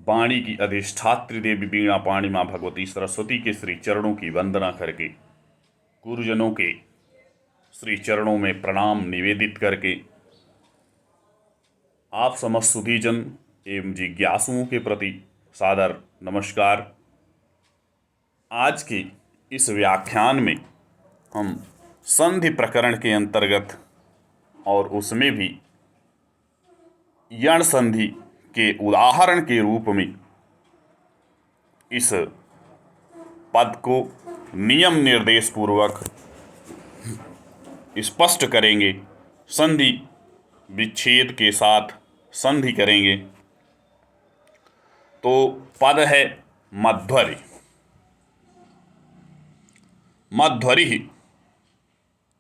वाणी की अधिष्ठात्री देवी वीणा पाणी माँ भगवती सरस्वती के श्री चरणों की वंदना करके, गुरुजनों के श्री चरणों में प्रणाम निवेदित करके, आप समस्त सुधीजन एवं जिज्ञासुओं के प्रति सादर नमस्कार। आज के इस व्याख्यान में हम संधि प्रकरण के अंतर्गत और उसमें भी यण संधि के उदाहरण के रूप में इस पद को नियम निर्देश पूर्वक स्पष्ट करेंगे। संधि विच्छेद के साथ संधि करेंगे। तो पद है मध्वरि। मध्वरि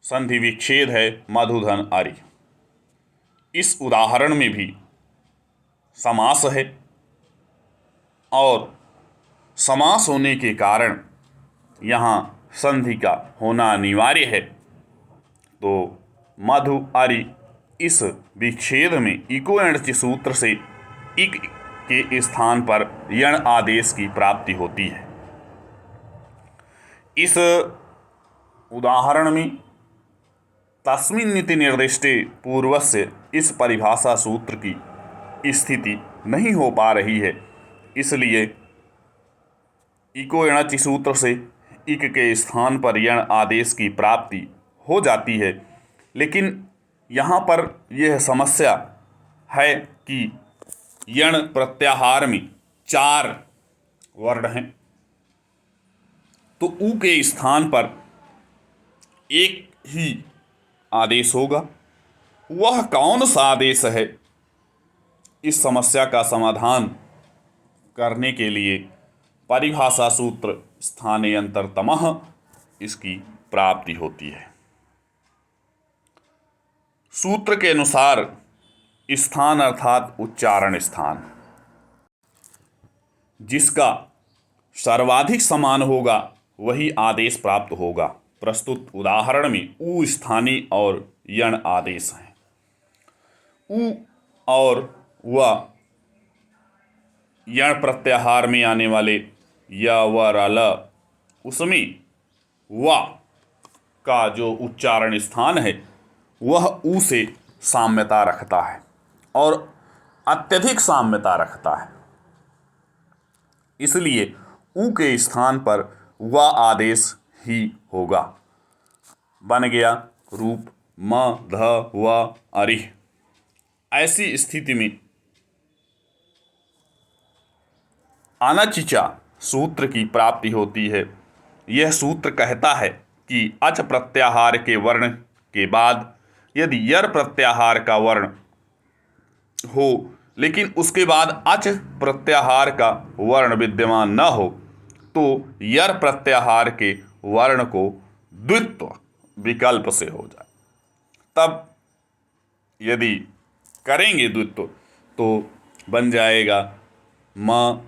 संधि विच्छेद है मधुधन अरि। इस उदाहरण में भी समास है और समास होने के कारण यहाँ संधि का होना अनिवार्य है। तो मधु अरि इस विच्छेद में इको एणच सूत्र से इक के स्थान पर यण आदेश की प्राप्ति होती है। इस उदाहरण में तस्मिन् नीति निर्दिष्टे पूर्वस्य इस परिभाषा सूत्र की स्थिति नहीं हो पा रही है, इसलिए इको एणच सूत्र से इक के स्थान पर यण आदेश की प्राप्ति हो जाती है। लेकिन यहाँ पर यह समस्या है कि यण प्रत्याहार में 4 वर्ण हैं, तो उ के स्थान पर एक ही आदेश होगा। वह कौन सा आदेश है? इस समस्या का समाधान करने के लिए परिभाषा सूत्र स्थानेयंतरतमः इसकी प्राप्ति होती है। सूत्र के अनुसार स्थान अर्थात उच्चारण स्थान जिसका सर्वाधिक समान होगा वही आदेश प्राप्त होगा। प्रस्तुत उदाहरण में उ स्थानी और यण आदेश हैं। उ और व यण प्रत्याहार में आने वाले य व र ल, उसमें व का जो उच्चारण स्थान है वह उ से साम्यता रखता है और अत्यधिक साम्यता रखता है। इसलिए उ के स्थान पर व आदेश ही होगा। बन गया रूप म ध व अरि। ऐसी स्थिति में अनचिचा सूत्र की प्राप्ति होती है। यह सूत्र कहता है कि अच प्रत्याहार के वर्ण के बाद यदि यर प्रत्याहार का वर्ण हो लेकिन उसके बाद अच प्रत्याहार का वर्ण विद्यमान न हो तो यर प्रत्याहार के वर्ण को द्वित्व विकल्प से हो जाए। तब यदि करेंगे द्वित्व तो बन जाएगा म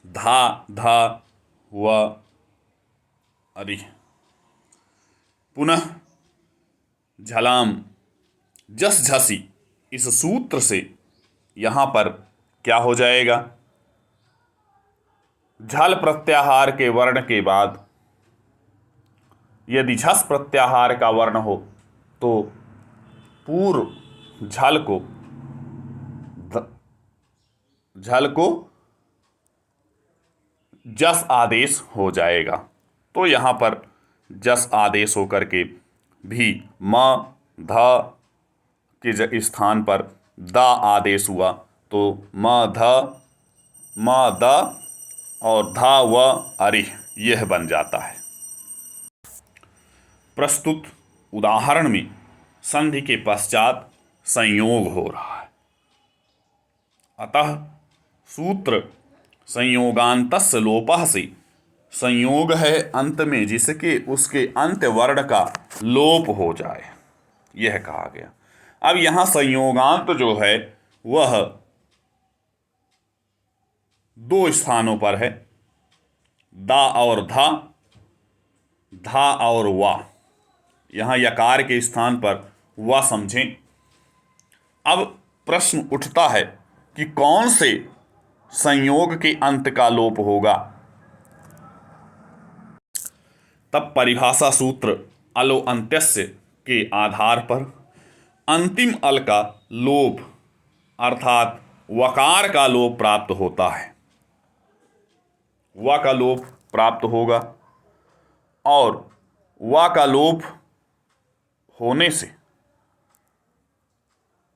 धा धा व अरि। पुनः झलाम जस झसी इस सूत्र से यहाँ पर क्या हो जाएगा? झल प्रत्याहार के वर्ण के बाद यदि झस प्रत्याहार का वर्ण हो तो पूर्व झल को जस आदेश हो जाएगा। तो यहाँ पर जस आदेश होकर के भी म ध के स्थान पर द आदेश हुआ तो म द और धा व अरि यह बन जाता है। प्रस्तुत उदाहरण में संधि के पश्चात संयोग हो रहा है। अतः सूत्र संयोगांतस्य लोपः से संयोग है अंत में जिसके उसके अंत्य वर्ण का लोप हो जाए, यह कहा गया। अब यहाँ संयोगांत जो है वह 2 स्थानों पर है, दा और धा, धा और वा। यहाँ यकार के स्थान पर वा समझें। अब प्रश्न उठता है कि कौन से संयोग के अंत का लोप होगा। तब परिभाषा सूत्र अलो अंत्यस्य के आधार पर अंतिम अल का लोप अर्थात वकार का लोप प्राप्त होता है। व का लोप प्राप्त होगा और व का लोप होने से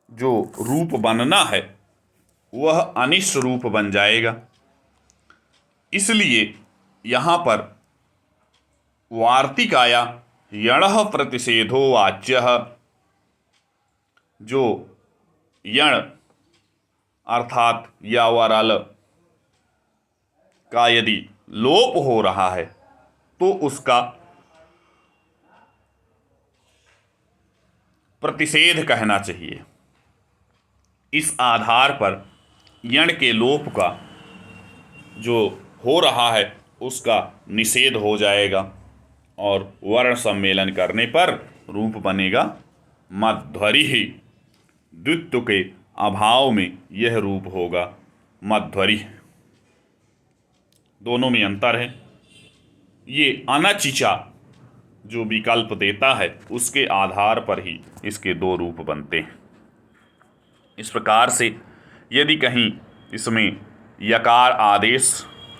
जो रूप बनना है वह अनिष्ट रूप बन जाएगा। इसलिए यहाँ पर वार्तिकाया यणः प्रतिषेधो वाच्यः, जो यण अर्थात यावरल का यदि लोप हो रहा है तो उसका प्रतिषेध कहना चाहिए। इस आधार पर यण के लोप का जो हो रहा है उसका निषेध हो जाएगा और वर्ण सम्मेलन करने पर रूप बनेगा मध्वरि ही। द्वित्व के अभाव में यह रूप होगा मध्वरि। दोनों में अंतर है। ये अनचिचा जो विकल्प देता है उसके आधार पर ही इसके दो रूप बनते हैं। इस प्रकार से यदि कहीं इसमें यकार आदेश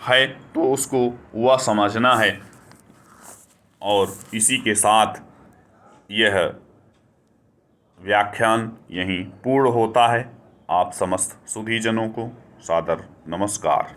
है तो उसको वह समझना है और इसी के साथ यह व्याख्यान यहीं पूर्ण होता है। आप समस्त सुधीजनों को सादर नमस्कार।